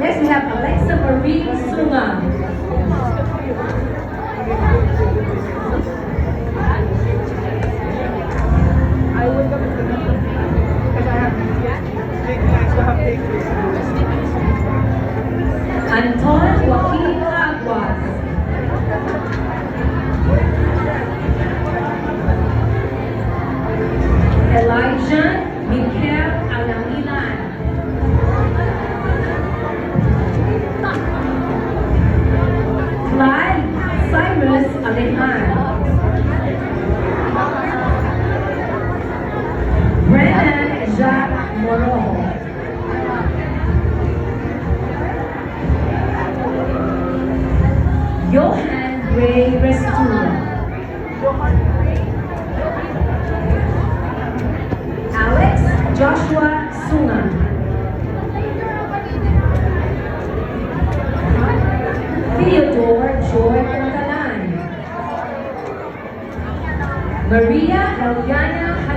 Next we have Alexa Marie Sunga. I would come because I have big plans to have big Anton Joaquin Aguas. Elijah Mikel Alamilan. Clyde Cyrus Alejan. Brennan Jacques Morojo. Johan Ray Restura. Alex Joshua Sunga. Theodore Joy Portalan. Maria Eliana